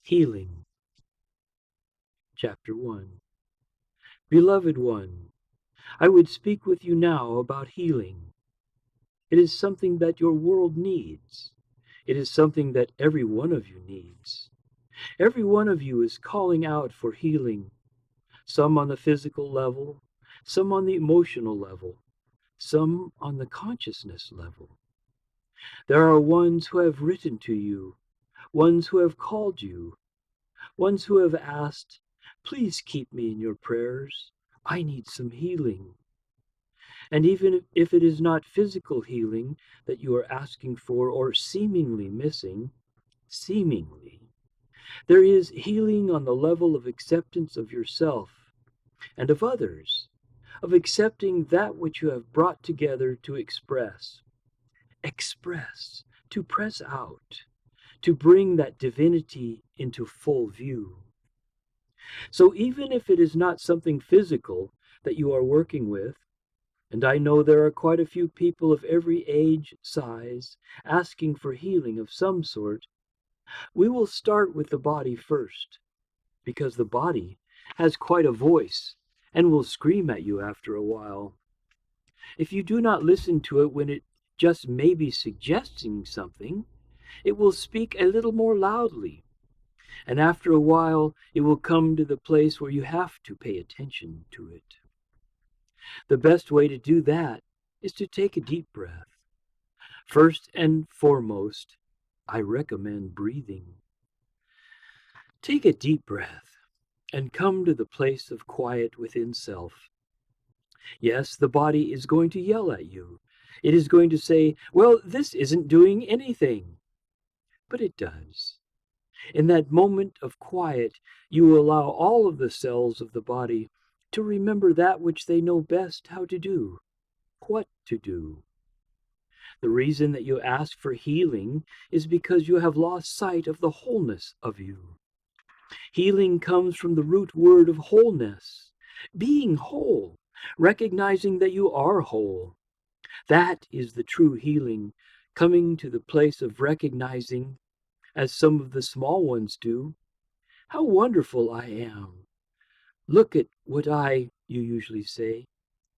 Healing. Chapter 1. Beloved one, I would speak with you now about healing. It is something that your world needs. It is something that every one of you needs. Every one of you is calling out for healing, some on the physical level, some on the emotional level, some on the consciousness level. There are ones who have written to you, ones who have called you, ones who have asked, "Please keep me in your prayers. I need some healing." And even if it is not physical healing that you are asking for or seemingly missing, there is healing on the level of acceptance of yourself and of others, of accepting that which you have brought together to express, to press out, to bring that divinity into full view. So even if it is not something physical that you are working with, and I know there are quite a few people of every age, size, asking for healing of some sort, we will start with the body first, because the body has quite a voice and will scream at you after a while. If you do not listen to it when it just may be suggesting something, it will speak a little more loudly, and after a while it will come to the place where you have to pay attention to it. The best way to do that is to take a deep breath. First and foremost, I recommend breathing. Take a deep breath and come to the place of quiet within self. Yes, the body is going to yell at you. It is going to say, "Well, this isn't doing anything." But it does. In that moment of quiet, you allow all of the cells of the body to remember that which they know best how to do, what to do. The reason that you ask for healing is because you have lost sight of the wholeness of you. Healing comes from the root word of wholeness, being whole, recognizing that you are whole. That is the true healing, coming to the place of recognizing, as some of the small ones do, how wonderful I am. Look at what I, you usually say,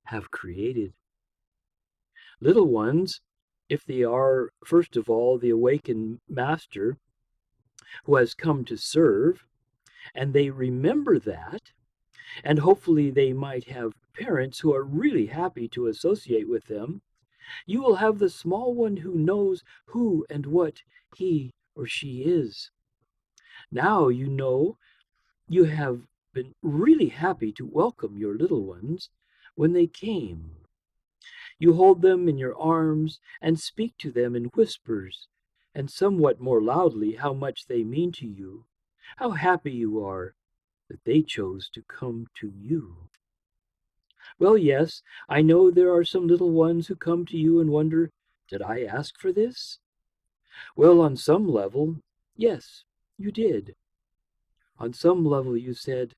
have created. Little ones, if they are, first of all, the awakened master who has come to serve, and they remember that, and hopefully they might have parents who are really happy to associate with them, you will have the small one who knows who and what he or she is. Now you know you have been really happy to welcome your little ones when they came. You hold them in your arms and speak to them in whispers, and somewhat more loudly how much they mean to you, how happy you are that they chose to come to you. Well, yes, I know there are some little ones who come to you and wonder, did I ask for this? Well, on some level, yes, you did. On some level you said,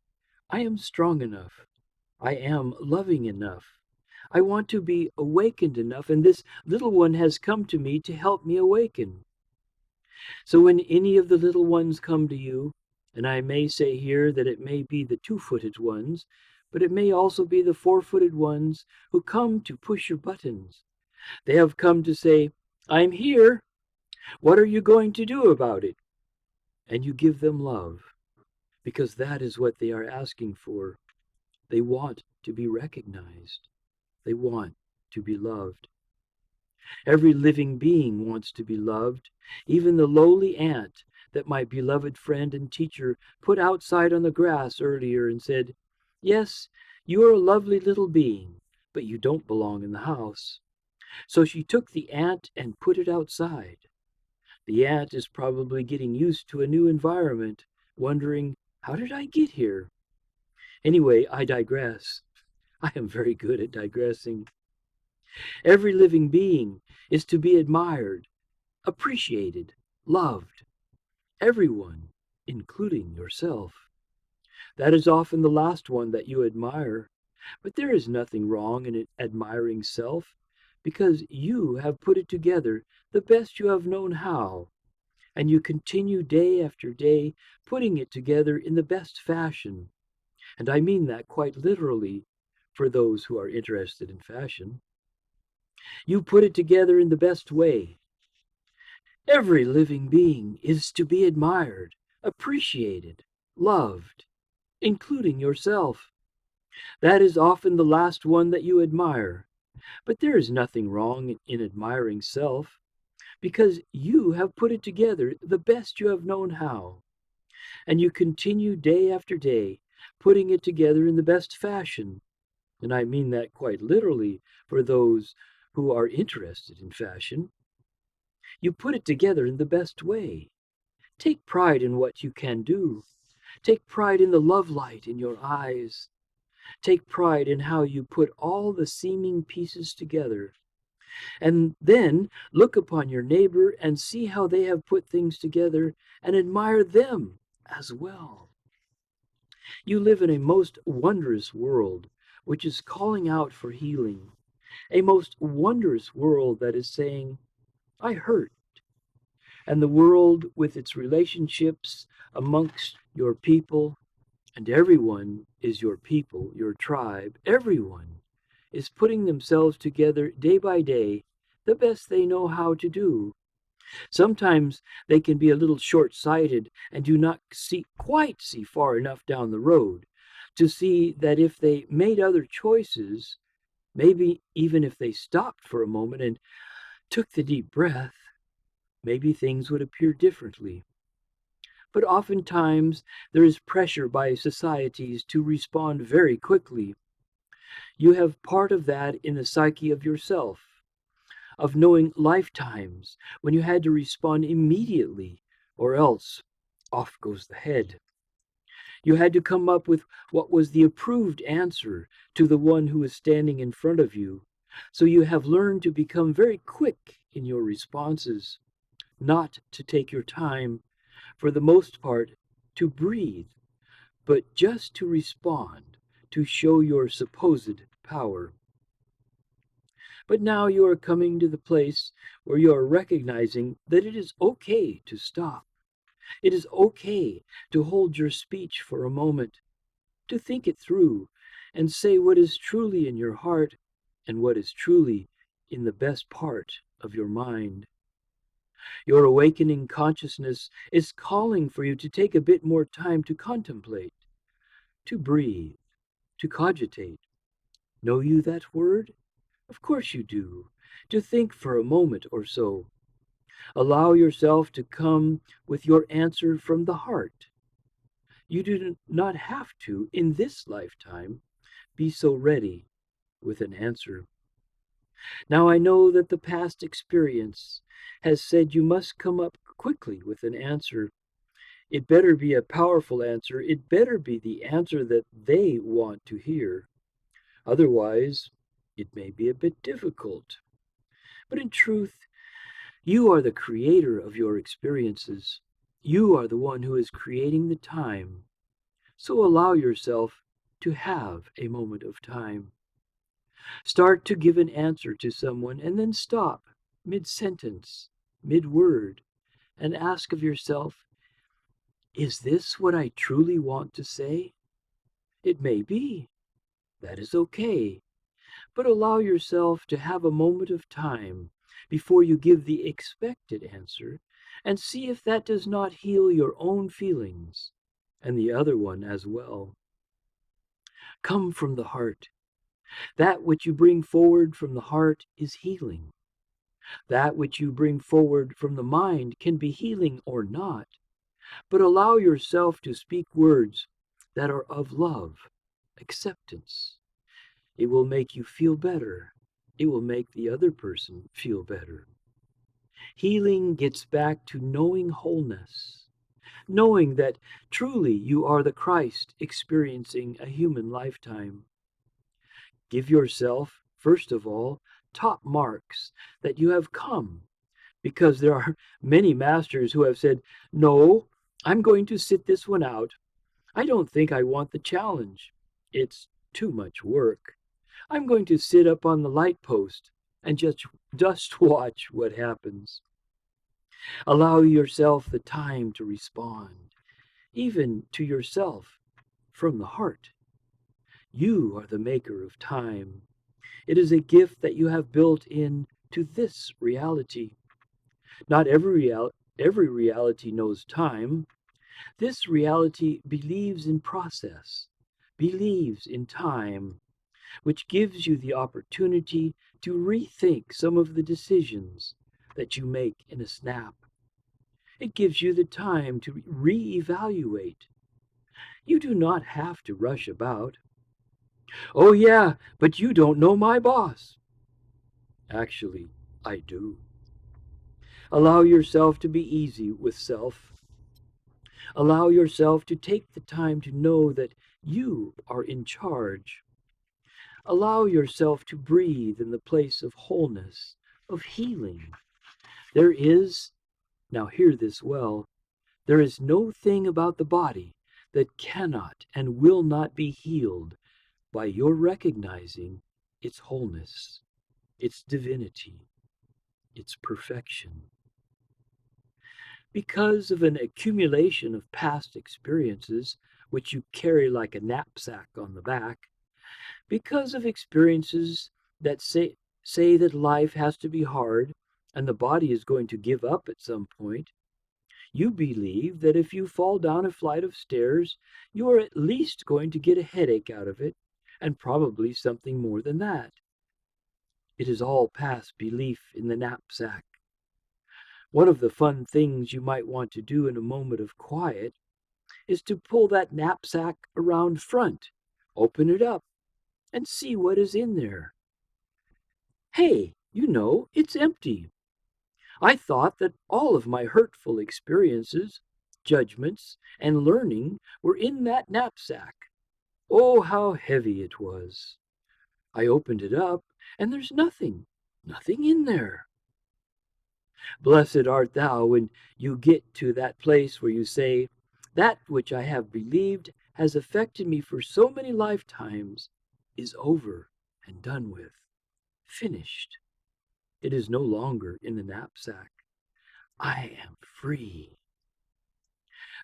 I am strong enough. I am loving enough. I want to be awakened enough, and this little one has come to me to help me awaken. So when any of the little ones come to you, and I may say here that it may be the two-footed ones, but it may also be the four-footed ones who come to push your buttons. They have come to say, I'm here. What are you going to do about it? And you give them love, because that is what they are asking for. They want to be recognized. They want to be loved. Every living being wants to be loved, even the lowly ant that my beloved friend and teacher put outside on the grass earlier and said, yes, you are a lovely little being, but you don't belong in the house. So she took the ant and put it outside. The ant is probably getting used to a new environment, wondering, how did I get here? Anyway, I digress. I am very good at digressing. Every living being is to be admired, appreciated, loved. Everyone, including yourself. That is often the last one that you admire, but there is nothing wrong in admiring self, because you have put it together the best you have known how, and you continue day after day putting it together in the best fashion. And I mean that quite literally for those who are interested in fashion. You put it together in the best way. Every living being is to be admired, appreciated, loved, including yourself. That is often the last one that you admire. But there is nothing wrong in admiring self, because you have put it together the best you have known how, and you continue day after day putting it together in the best fashion. And I mean that quite literally for those who are interested in fashion. You put it together in the best way. Take pride in what you can do. Take pride in the love light in your eyes. Take pride in how you put all the seeming pieces together. And then look upon your neighbor and see how they have put things together and admire them as well. You live in a most wondrous world, which is calling out for healing. A most wondrous world that is saying, I hurt. And the world with its relationships amongst your people, and everyone is your people, your tribe, everyone is putting themselves together day by day, the best they know how to do. Sometimes they can be a little short-sighted and do not quite see far enough down the road to see that if they made other choices, maybe even if they stopped for a moment and took the deep breath, maybe things would appear differently. But oftentimes there is pressure by societies to respond very quickly. You have part of that in the psyche of yourself, of knowing lifetimes when you had to respond immediately, or else off goes the head. You had to come up with what was the approved answer to the one who is standing in front of you. So you have learned to become very quick in your responses, not to take your time, for the most part, to breathe, but just to respond, to show your supposed power. But now you are coming to the place where you are recognizing that it is okay to stop. It is okay to hold your speech for a moment, to think it through, and say what is truly in your heart and what is truly in the best part of your mind. Your awakening consciousness is calling for you to take a bit more time to contemplate, to breathe, to cogitate. Know you that word? Of course you do. To think for a moment or so. Allow yourself to come with your answer from the heart. You do not have to, in this lifetime, be so ready with an answer. Now I know that the past experience has said you must come up quickly with an answer. It better be a powerful answer. It better be the answer that they want to hear. Otherwise, it may be a bit difficult. But in truth, you are the creator of your experiences. You are the one who is creating the time. So allow yourself to have a moment of time. Start to give an answer to someone and then stop mid-sentence, mid-word, and ask of yourself, is this what I truly want to say? It may be. That is okay. But allow yourself to have a moment of time before you give the expected answer and see if that does not heal your own feelings and the other one as well. Come from the heart. That which you bring forward from the heart is healing. That which you bring forward from the mind can be healing or not, but allow yourself to speak words that are of love, acceptance. It will make you feel better. It will make the other person feel better. Healing gets back to knowing wholeness, knowing that truly you are the Christ experiencing a human lifetime. Give yourself, first of all, top marks that you have come, because there are many masters who have said, no, I'm going to sit this one out. I don't think I want the challenge. It's too much work. I'm going to sit up on the light post and just watch what happens. Allow yourself the time to respond, even to yourself, from the heart. You are the maker of time. It is a gift that you have built in to this reality. Not every reality knows time. This reality believes in process, believes in time, which gives you the opportunity to rethink some of the decisions that you make in a snap. It gives you the time to reevaluate. You do not have to rush about. Oh, yeah, but you don't know my boss. Actually, I do. Allow yourself to be easy with self. Allow yourself to take the time to know that you are in charge. Allow yourself to breathe in the place of wholeness, of healing. There is, now hear this well, there is no thing about the body that cannot and will not be healed by your recognizing its wholeness, its divinity, its perfection. Because of an accumulation of past experiences, which you carry like a knapsack on the back, because of experiences that say that life has to be hard and the body is going to give up at some point, you believe that if you fall down a flight of stairs, you are at least going to get a headache out of it, and probably something more than that. It is all past belief in the knapsack. One of the fun things you might want to do in a moment of quiet is to pull that knapsack around front, open it up, and see what is in there. Hey, it's empty. I thought that all of my hurtful experiences, judgments, and learning were in that knapsack. Oh, how heavy it was. I opened it up, and there's nothing in there. Blessed art thou when you get to that place where you say, that which I have believed has affected me for so many lifetimes is over and done with, finished. It is no longer in the knapsack. I am free.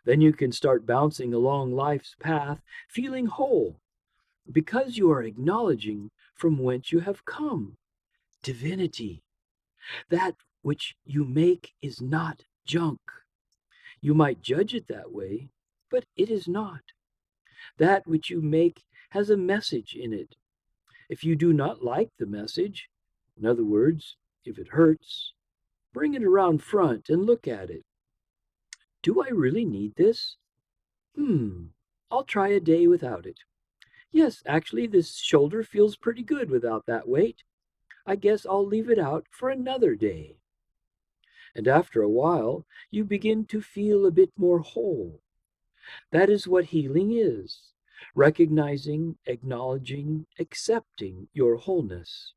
Then you can start bouncing along life's path, feeling whole, because you are acknowledging from whence you have come. Divinity. That which you make is not junk. You might judge it that way, but it is not. That which you make has a message in it. If you do not like the message, in other words, if it hurts, bring it around front and look at it. Do I really need this? I'll try a day without it. Yes, actually, this shoulder feels pretty good without that weight. I guess I'll leave it out for another day. And after a while, you begin to feel a bit more whole. That is what healing is, recognizing, acknowledging, accepting your wholeness.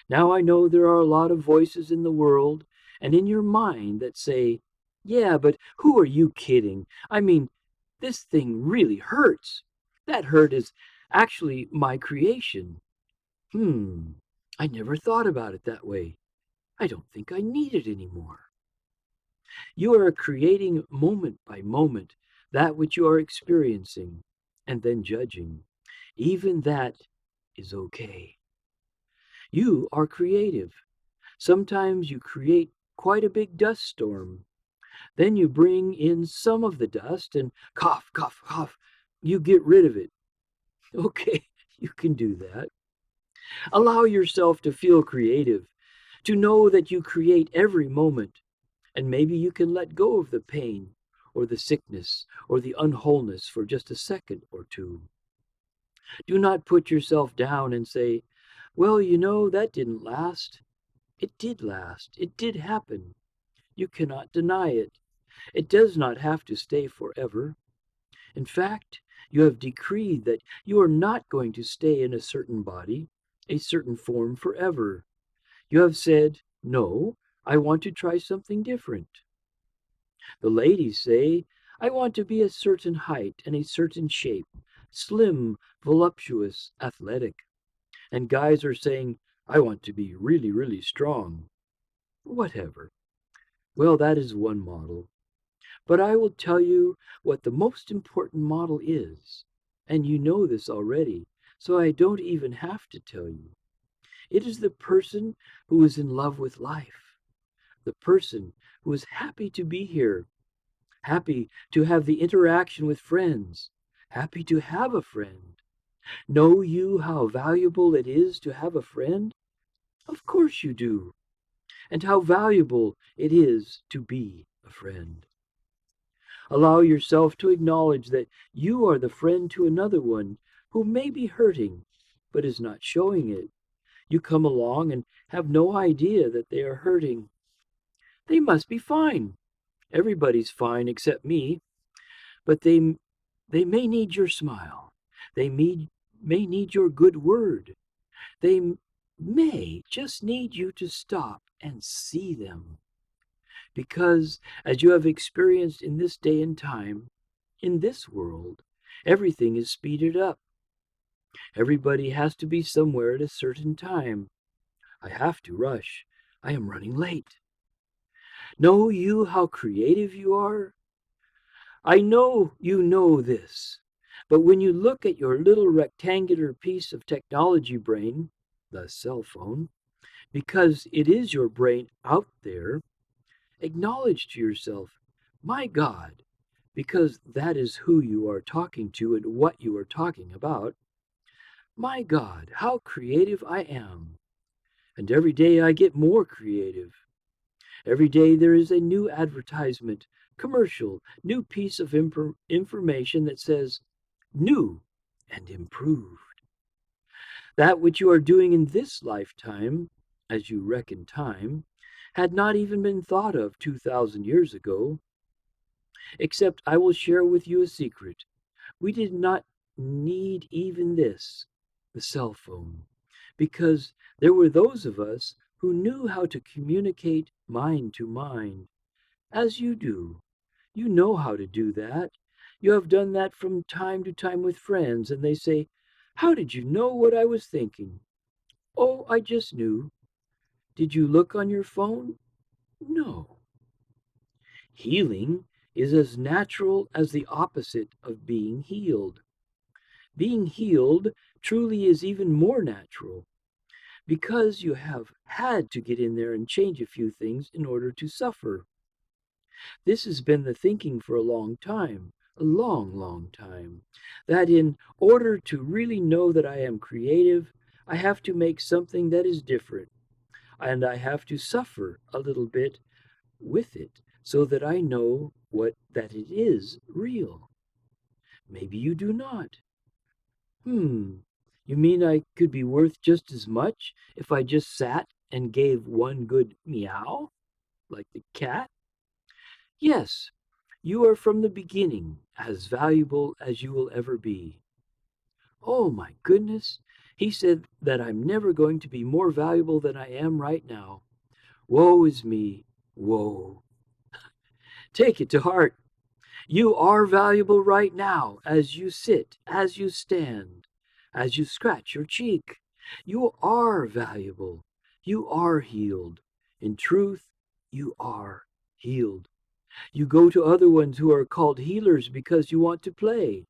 Now I know there are a lot of voices in the world and in your mind that say, yeah, but who are you kidding? I mean, this thing really hurts. That hurt is actually my creation. I never thought about it that way. I don't think I need it anymore. You are creating moment by moment that which you are experiencing and then judging. Even that is okay. You are creative. Sometimes you create quite a big dust storm. Then you bring in some of the dust and cough, cough, cough. You get rid of it. Okay, you can do that. Allow yourself to feel creative, to know that you create every moment, and maybe you can let go of the pain or the sickness or the unwholeness for just a second or two. Do not put yourself down and say, well, that didn't last. It did last. It did happen. You cannot deny it. It does not have to stay forever. In fact, you have decreed that you are not going to stay in a certain body, a certain form forever. You have said, no, I want to try something different. The ladies say, I want to be a certain height and a certain shape, slim, voluptuous, athletic. And guys are saying, I want to be really, really strong. Whatever. Well, that is one model. But I will tell you what the most important model is. And you know this already, so I don't even have to tell you. It is the person who is in love with life, the person who is happy to be here, happy to have the interaction with friends, happy to have a friend. Know you how valuable it is to have a friend? Of course you do. And how valuable it is to be a friend. Allow yourself to acknowledge that you are the friend to another one who may be hurting, but is not showing it. You come along and have no idea that they are hurting. They must be fine. Everybody's fine except me, but they may need your smile. May need your good word. They may just need you to stop and see them. Because, as you have experienced in this day and time, in this world, everything is speeded up. Everybody has to be somewhere at a certain time. I have to rush. I am running late. Know you how creative you are? I know you know this, but when you look at your little rectangular piece of technology brain, the cell phone, because it is your brain out there, acknowledge to yourself, my God, because that is who you are talking to and what you are talking about. My God, how creative I am. And every day I get more creative. Every day there is a new advertisement, commercial, new piece of information that says, new and improved. That which you are doing in this lifetime, as you reckon time, had not even been thought of 2,000 years ago. Except I will share with you a secret. We did not need even this, the cell phone, because there were those of us who knew how to communicate mind to mind, as you do. You know how to do that. You have done that from time to time with friends, and they say, how did you know what I was thinking? Oh, I just knew. Did you look on your phone? No. Healing is as natural as the opposite of being healed. Being healed truly is even more natural because you have had to get in there and change a few things in order to suffer. This has been the thinking for a long time, a long, long time, that in order to really know that I am creative, I have to make something that is different, and I have to suffer a little bit with it so that I know what that it is real. Maybe you do not. You mean I could be worth just as much if I just sat and gave one good meow, like the cat? Yes, you are from the beginning as valuable as you will ever be. Oh my goodness, he said that I'm never going to be more valuable than I am right now. Woe is me, woe. Take it to heart. You are valuable right now as you sit, as you stand, as you scratch your cheek. You are valuable. You are healed. In truth, you are healed. You go to other ones who are called healers because you want to play.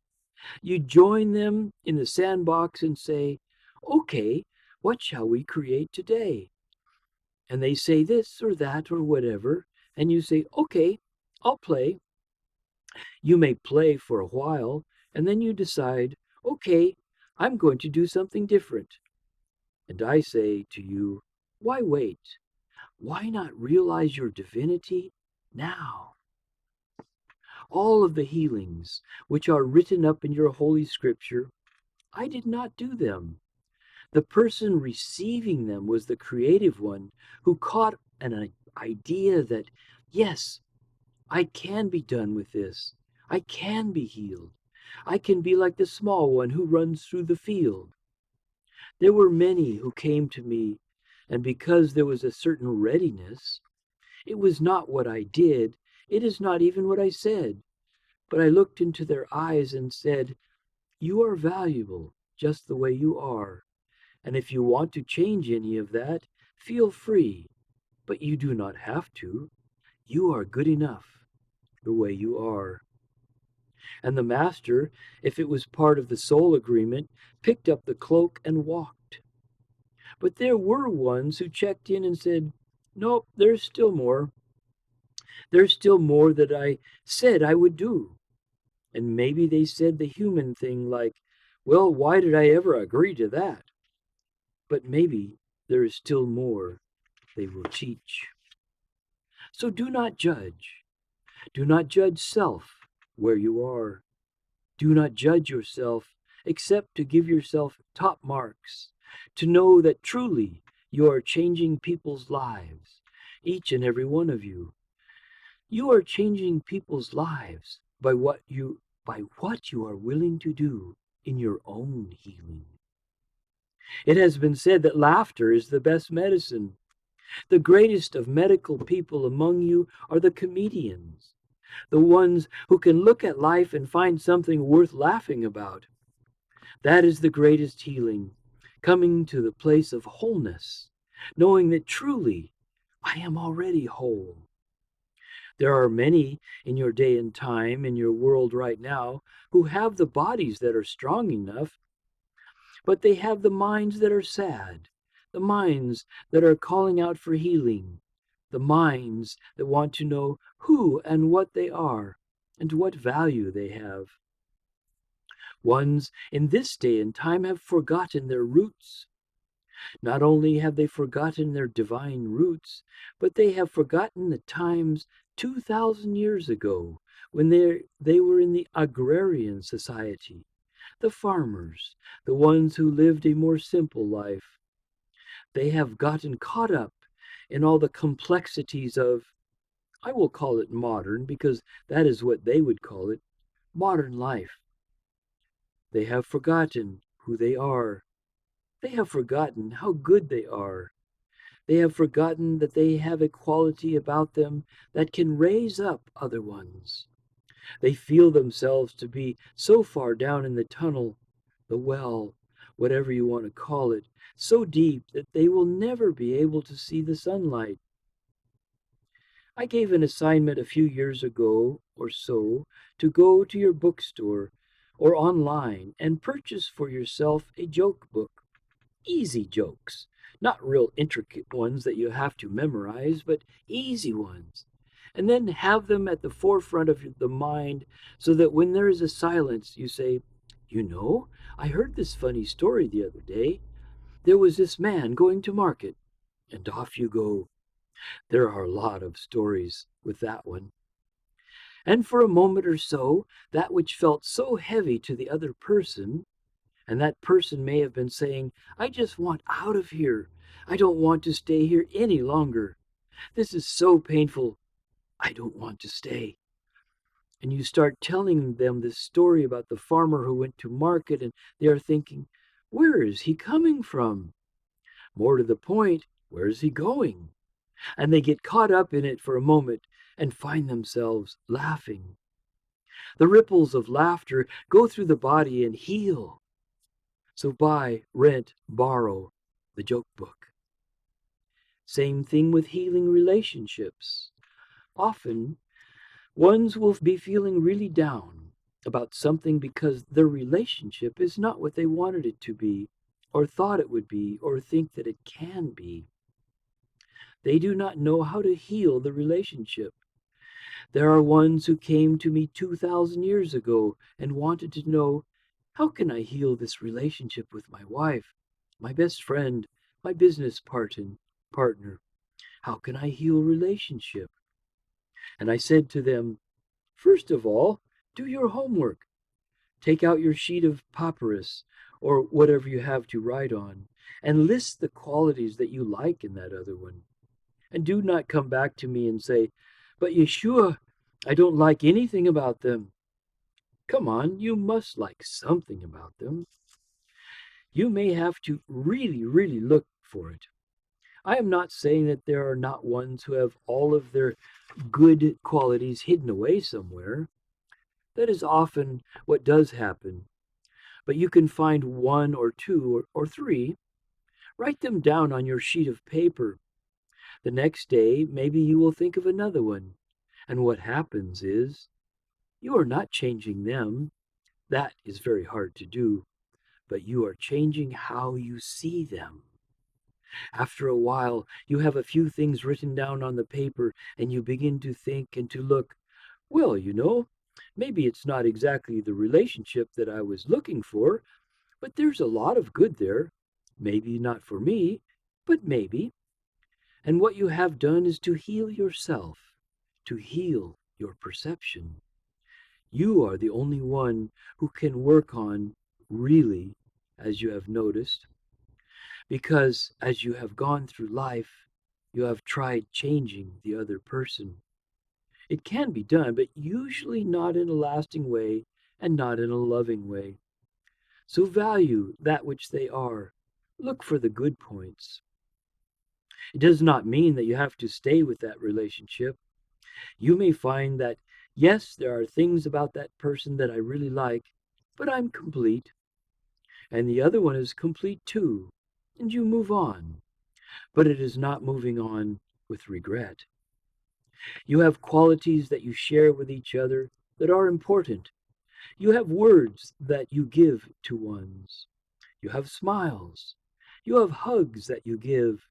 You join them in the sandbox and say, okay, what shall we create today? And they say this or that or whatever, and you say, okay, I'll play. You may play for a while, and then you decide, okay, I'm going to do something different. And I say to you, why wait? Why not realize your divinity now? All of the healings which are written up in your holy scripture, I did not do them. The person receiving them was the creative one who caught an idea that, yes, I can be done with this. I can be healed. I can be like the small one who runs through the field. There were many who came to me, and because there was a certain readiness, it was not what I did, it is not even what I said, but I looked into their eyes and said, you are valuable just the way you are, and if you want to change any of that, feel free, but you do not have to. You are good enough the way you are. And the master, if it was part of the soul agreement, picked up the cloak and walked. But there were ones who checked in and said, "Nope, there's still more. There's still more that I said I would do." And maybe they said the human thing like, "Well, why did I ever agree to that?" But maybe there is still more they will teach. So do not judge. Do not judge self where you are. Do not judge yourself except to give yourself top marks, to know that truly you are changing people's lives, each and every one of you. You are changing people's lives by what you are willing to do in your own healing. It has been said that laughter is the best medicine. The greatest of medical people among you are the comedians, the ones who can look at life and find something worth laughing about. That is the greatest healing, coming to the place of wholeness, knowing that truly I am already whole. There are many in your day and time, in your world right now, who have the bodies that are strong enough, but they have the minds that are sad, the minds that are calling out for healing, the minds that want to know who and what they are and what value they have. Ones in this day and time have forgotten their roots. Not only have they forgotten their divine roots, but they have forgotten the times 2,000 years ago when they were in the agrarian society, the farmers, the ones who lived a more simple life. They have gotten caught up in all the complexities of, I will call it modern because that is what they would call it, modern life. They have forgotten who they are. They have forgotten how good they are. They have forgotten that they have a quality about them that can raise up other ones. They feel themselves to be so far down in the tunnel, the well, whatever you want to call it, so deep that they will never be able to see the sunlight. I gave an assignment a few years ago or so to go to your bookstore or online and purchase for yourself a joke book. Easy jokes, not real intricate ones that you have to memorize, but easy ones. And then have them at the forefront of the mind so that when there is a silence, you say, "You know, I heard this funny story the other day. There was this man going to market," and off you go. There are a lot of stories with that one. And for a moment or so, that which felt so heavy to the other person, and that person may have been saying, "I just want out of here. I don't want to stay here any longer. This is so painful. I don't want to stay." And you start telling them this story about the farmer who went to market, and they are thinking, "Where is he coming from? More to the point, where is he going?" And they get caught up in it for a moment and find themselves laughing. The ripples of laughter go through the body and heal. So buy, rent, borrow the joke book. Same thing with healing relationships. Often, ones will be feeling really down about something because their relationship is not what they wanted it to be, or thought it would be, or think that it can be. They do not know how to heal the relationship. There are ones who came to me 2,000 years ago and wanted to know, how can I heal this relationship with my wife, my best friend, my business partner? How can I heal relationship? And I said to them, first of all, do your homework. Take out your sheet of papyrus or whatever you have to write on and list the qualities that you like in that other one. And do not come back to me and say, "But Yeshua, I don't like anything about them." Come on, you must like something about them. You may have to really, really look for it. I am not saying that there are not ones who have all of their good qualities hidden away somewhere. That is often what does happen. But you can find one or two or three. Write them down on your sheet of paper. The next day, maybe you will think of another one, And what happens is you are not changing them. That is very hard to do, but you are changing how you see them. After a while, you have a few things written down on the paper and you begin to think and to look, well, maybe it's not exactly the relationship that I was looking for, but there's a lot of good there. Maybe not for me, but maybe. And what you have done is to heal yourself, to heal your perception. You are the only one who can work on really, as you have noticed, because as you have gone through life, you have tried changing the other person. It can be done, but usually not in a lasting way and not in a loving way. So value that which they are. Look for the good points. It does not mean that you have to stay with that relationship. You may find that, yes, there are things about that person that I really like, but I'm complete. And the other one is complete too. And you move on. But it is not moving on with regret. You have qualities that you share with each other that are important. You have words that you give to ones. You have smiles. You have hugs that you give.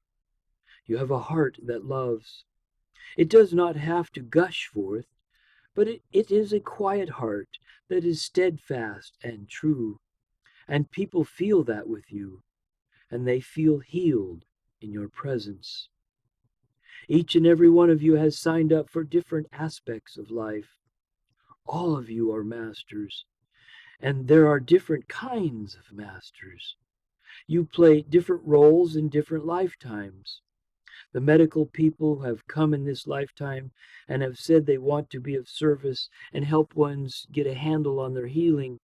You have a heart that loves. It does not have to gush forth, but it is a quiet heart that is steadfast and true. And people feel that with you, and they feel healed in your presence. Each and every one of you has signed up for different aspects of life. All of you are masters, and there are different kinds of masters. You play different roles in different lifetimes. The medical people who have come in this lifetime and have said they want to be of service and help ones get a handle on their healing,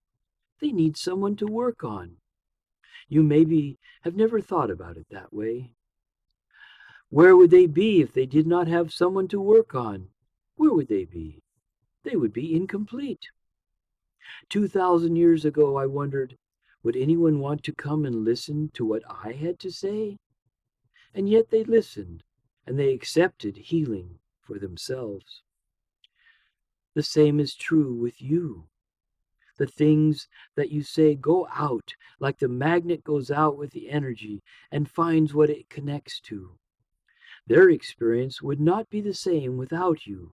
they need someone to work on. You maybe have never thought about it that way. Where would they be if they did not have someone to work on? Where would they be? They would be incomplete. 2,000 years ago, I wondered, would anyone want to come and listen to what I had to say? And yet they listened, and they accepted healing for themselves. The same is true with you. The things that you say go out like the magnet goes out with the energy and finds what it connects to. Their experience would not be the same without you.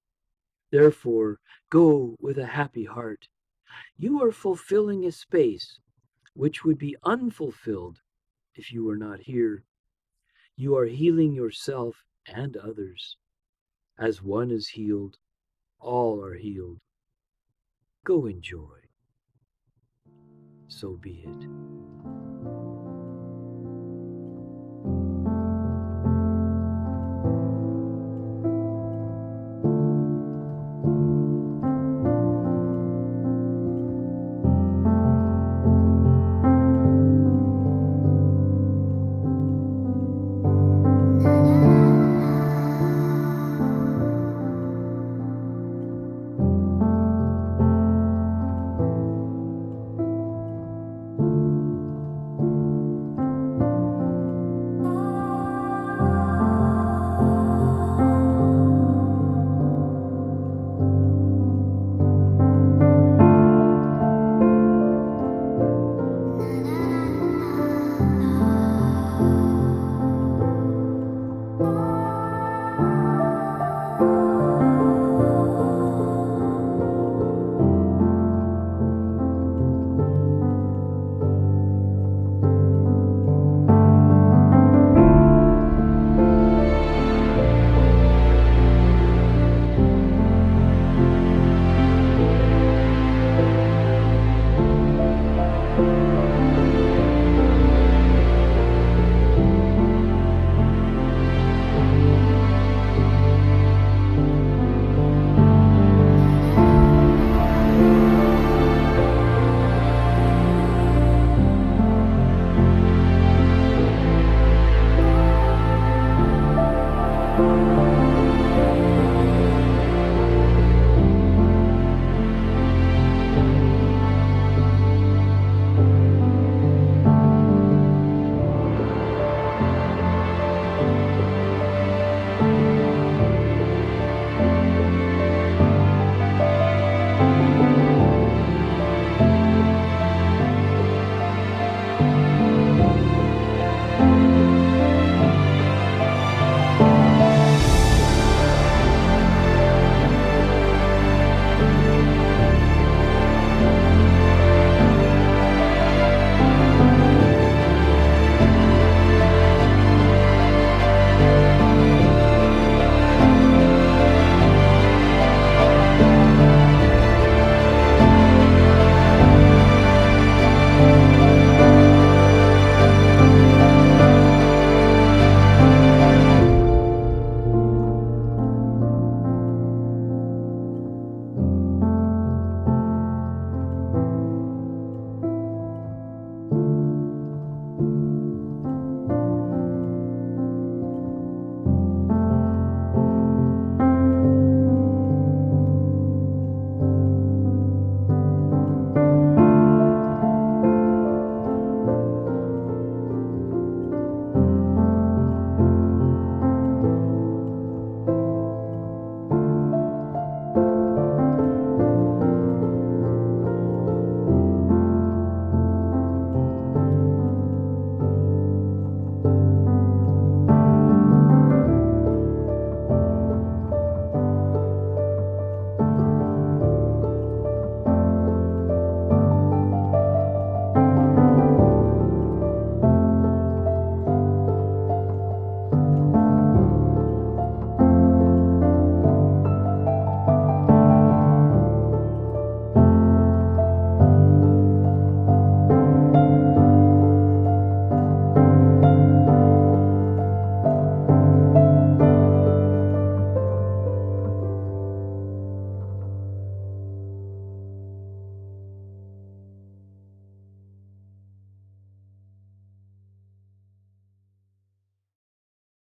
Therefore, go with a happy heart. You are fulfilling a space which would be unfulfilled if you were not here. You are healing yourself and others. As one is healed, all are healed. Go enjoy. So be it.